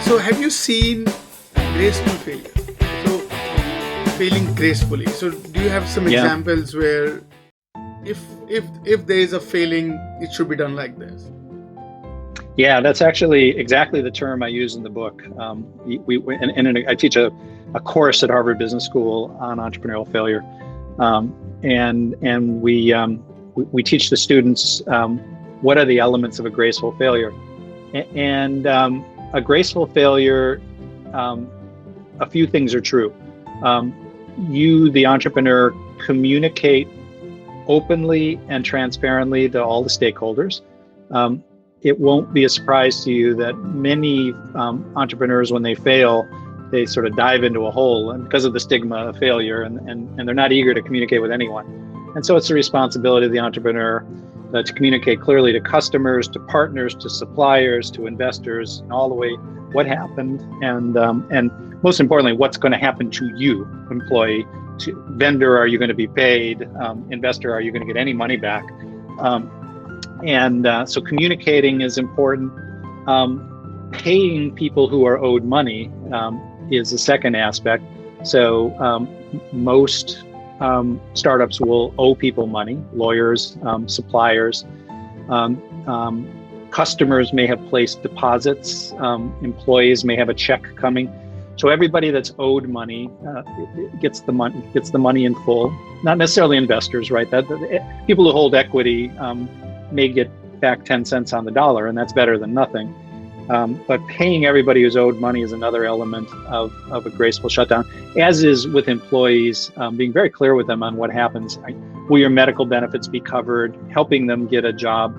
So have you seen graceful failure? So failing gracefully. So do you have some Yeah. examples where if there is a failing, it should be done like this? Yeah, that's actually exactly the term I use in the book. I teach a course at Harvard Business School on entrepreneurial failure, and we teach the students what are the elements of a graceful failure, and a graceful failure. A few things are true. You, the entrepreneur, communicate openly and transparently to all the stakeholders. It won't be a surprise to you that many entrepreneurs, when they fail, they sort of dive into a hole, and because of the stigma of failure, and they're not eager to communicate with anyone. And so it's the responsibility of the entrepreneur to communicate clearly to customers, to partners, to suppliers, to investors, and all the way what happened, and most importantly, what's going to happen to you, employee, to vendor, are you going to be paid? Investor, are you going to get any money back? So communicating is important. Paying people who are owed money is the second aspect. So most startups will owe people money, lawyers, suppliers. Customers may have placed deposits. Employees may have a check coming. So everybody that's owed money gets the money in full. Not necessarily investors, right? People who hold equity may get back 10 cents on the dollar, and that's better than nothing. But paying everybody who's owed money is another element of a graceful shutdown, as is with employees, being very clear with them on what happens. Will your medical benefits be covered? Helping them get a job.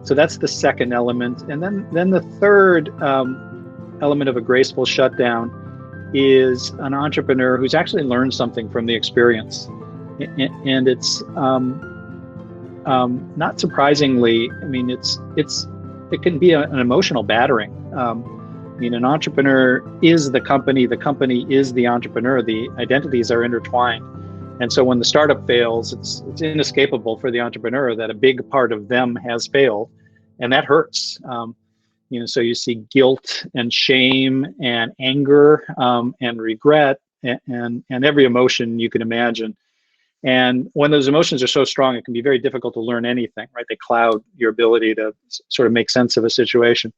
So that's the second element. And then the third element of a graceful shutdown is an entrepreneur who's actually learned something from the experience. And it's not surprisingly, I mean, it can be an emotional battering. An entrepreneur is the company is the entrepreneur, the identities are intertwined. And so when the startup fails, it's inescapable for the entrepreneur that a big part of them has failed, and that hurts. So you see guilt and shame and anger and regret and every emotion you can imagine. And when those emotions are so strong, it can be very difficult to learn anything, right? They cloud your ability to sort of make sense of a situation.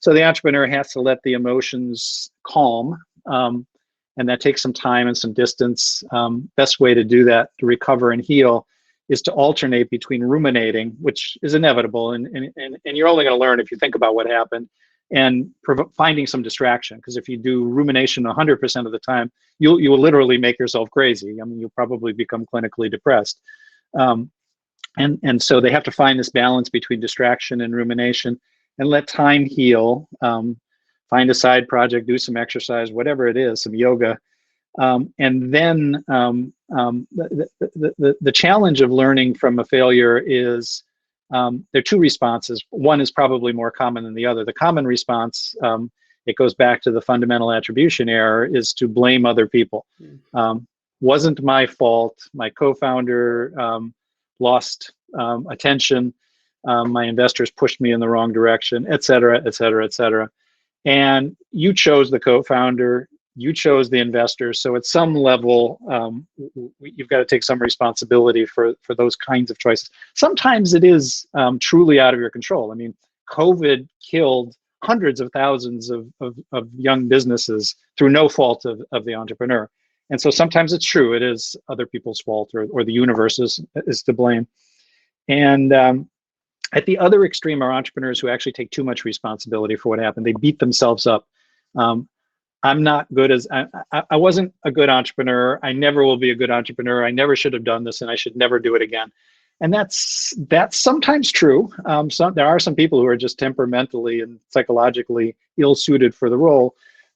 So the entrepreneur has to let the emotions calm, and that takes some time and some distance. Best way to do that, to recover and heal, is to alternate between ruminating, which is inevitable, and you're only going to learn if you think about what happened, and finding some distraction. Because if you do rumination 100% of the time, you will literally make yourself crazy. I mean, you'll probably become clinically depressed. And so they have to find this balance between distraction and rumination, and let time heal. Find a side project, do some exercise, whatever it is, some yoga. And then the challenge of learning from a failure is there are two responses. One is probably more common than the other. The common response, it goes back to the fundamental attribution error, is to blame other people. Wasn't my fault. My co-founder lost attention. My investors pushed me in the wrong direction, et cetera, et cetera, et cetera. And you chose the co-founder, you chose the investors. So at some level, you've got to take some responsibility for those kinds of choices. Sometimes it is truly out of your control. I mean, COVID killed hundreds of thousands of young businesses through no fault of the entrepreneur. And so sometimes it's true, it is other people's fault, or the universe is to blame. And at the other extreme are entrepreneurs who actually take too much responsibility for what happened. They beat themselves up. I'm not good as, I wasn't a good entrepreneur. I never will be a good entrepreneur. I never should have done this, and I should never do it again. And that's sometimes true. There are some people who are just temperamentally and psychologically ill-suited for the role,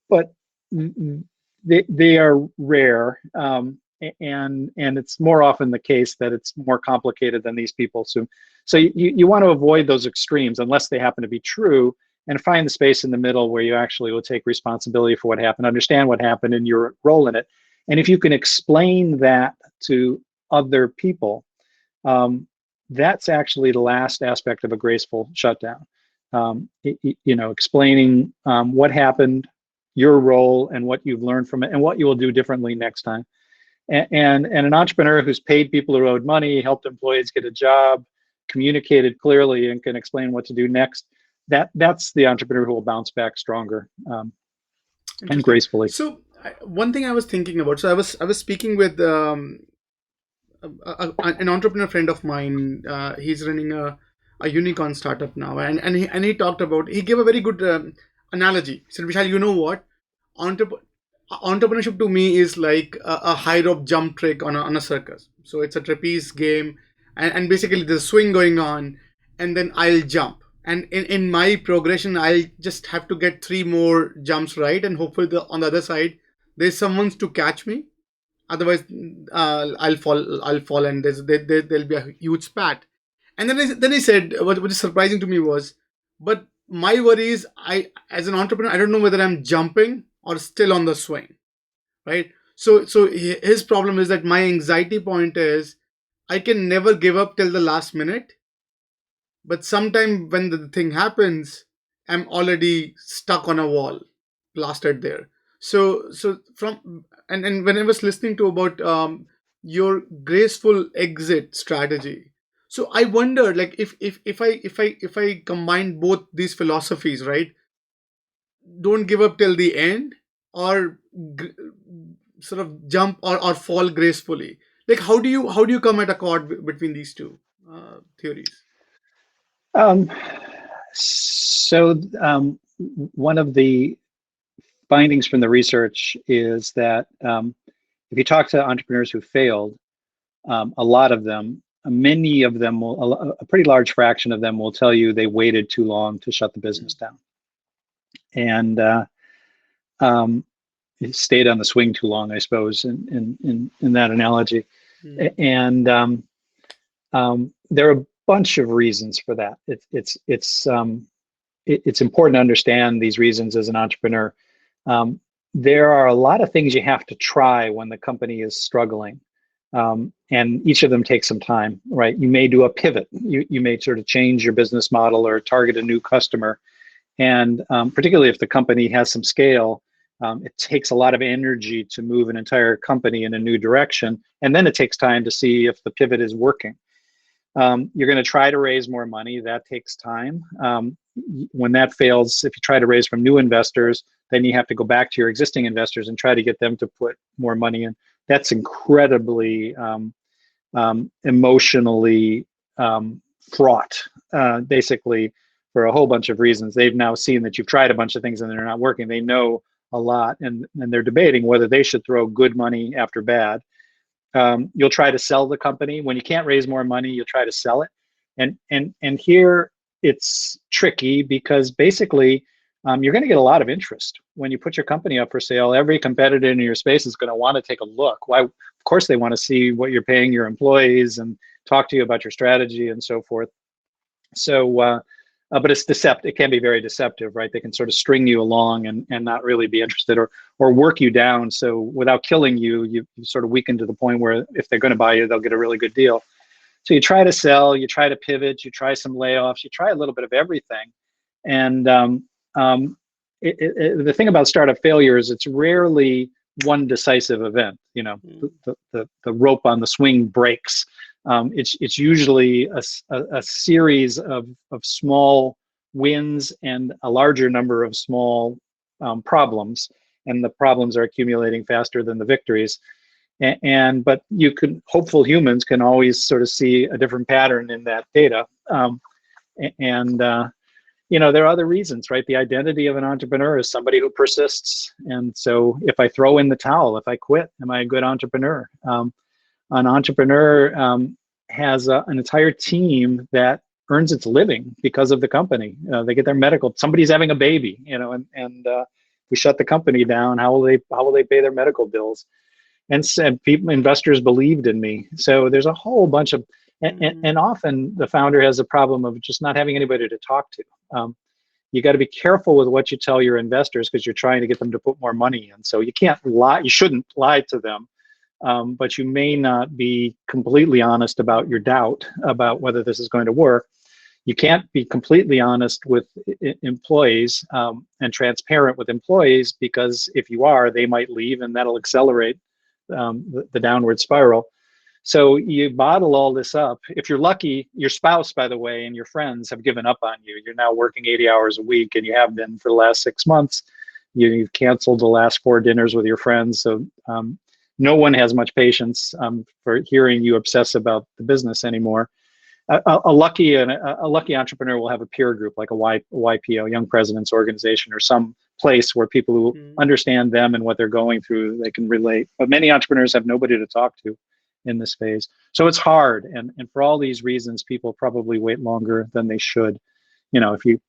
but they are rare. And it's more often the case that it's more complicated than these people assume. So you want to avoid those extremes unless they happen to be true, and find the space in the middle where you actually will take responsibility for what happened, understand what happened and your role in it. And if you can explain that to other people, that's actually the last aspect of a graceful shutdown. explaining what happened, your role, and what you've learned from it, and what you will do differently next time. And an entrepreneur who's paid people who owed money, helped employees get a job, communicated clearly, and can explain what to do next, that's the entrepreneur who will bounce back stronger and gracefully. So one thing I was thinking about. So I was speaking with an entrepreneur friend of mine. He's running a unicorn startup now, and he talked about. He gave a very good analogy. He said, "Vishal, you know what? Entrepreneurship to me is like a high rope jump trick on a circus. So it's a trapeze game, and basically there's a swing going on, and then I'll jump. And in my progression, I'll just have to get 3 more jumps right, and hopefully on the other side, there's someone to catch me. Otherwise, I'll fall, and there'll be a huge spat." And then he said, what is surprising to me was, but my worry is, as an entrepreneur, I don't know whether I'm jumping or still on the swing, right? So his problem is that my anxiety point is I can never give up till the last minute, but sometime when the thing happens, I'm already stuck on a wall, plastered there. So from and when I was listening to about your graceful exit strategy, so I wondered, like, if I combine both these philosophies, right? Don't give up till the end, or g- sort of jump or fall gracefully. Like, how do you come at a chord between these two theories? Um, so one of the findings from the research is that if you talk to entrepreneurs who failed, a lot of them, many of them a pretty large fraction of them will tell you they waited too long to shut the business down, and um, stayed on the swing too long, I suppose, in that analogy. Mm. And there are a bunch of reasons for that. It's important to understand these reasons as an entrepreneur. There are a lot of things you have to try when the company is struggling. And each of them takes some time, right? You may do a pivot. You may sort of change your business model or target a new customer. And particularly if the company has some scale, it takes a lot of energy to move an entire company in a new direction. And then it takes time to see if the pivot is working. You're going to try to raise more money. That takes time. When that fails, if you try to raise from new investors, then you have to go back to your existing investors and try to get them to put more money in. That's incredibly emotionally fraught, basically, for a whole bunch of reasons. They've now seen that you've tried a bunch of things and they're not working. They know a lot, and they're debating whether they should throw good money after bad. You'll try to sell the company. When you can't raise more money, you'll try to sell it. And here it's tricky because basically you're going to get a lot of interest. When you put your company up for sale, every competitor in your space is going to want to take a look. Why? Of course, they want to see what you're paying your employees and talk to you about your strategy and so forth. So, but it's deceptive. It can be very deceptive, right? They can sort of string you along and not really be interested, or work you down. So without killing you, you sort of weaken to the point where if they're going to buy you, they'll get a really good deal. So you try to sell, you try to pivot, you try some layoffs, you try a little bit of everything. And the thing about startup failure is it's rarely one decisive event. You know, the rope on the swing breaks. It's usually a series of small wins and a larger number of small problems, and the problems are accumulating faster than the victories. But hopeful humans can always sort of see a different pattern in that data. There are other reasons, right? The identity of an entrepreneur is somebody who persists. And so if I throw in the towel, if I quit, am I a good entrepreneur? An entrepreneur has an entire team that earns its living because of the company. They get their medical. Somebody's having a baby, and we shut the company down. How will they pay their medical bills? And said investors believed in me. So there's a whole bunch of, and often the founder has a problem of just not having anybody to talk to. You got to be careful with what you tell your investors because you're trying to get them to put more money in. So you can't lie. You shouldn't lie to them. But you may not be completely honest about your doubt about whether this is going to work. You can't be completely honest with employees and transparent with employees, because if you are, they might leave, and that'll accelerate the downward spiral. So you bottle all this up. If you're lucky, your spouse, by the way, and your friends have given up on you. You're now working 80 hours a week, and you have been for the last 6 months. You've canceled the last 4 dinners with your friends. So no one has much patience for hearing you obsess about the business anymore. A lucky entrepreneur will have a peer group, like a YPO, Young Presidents Organization, or some place where people who understand them and what they're going through, they can relate. But many entrepreneurs have nobody to talk to in this phase. So it's hard. And for all these reasons, people probably wait longer than they should. If you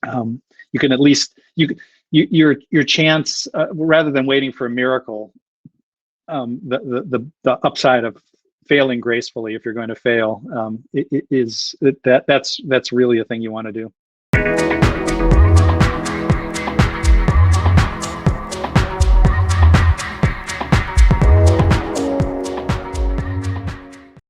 can at least, your chance, rather than waiting for a miracle, the upside of failing gracefully, if you're going to fail, that's really a thing you want to do.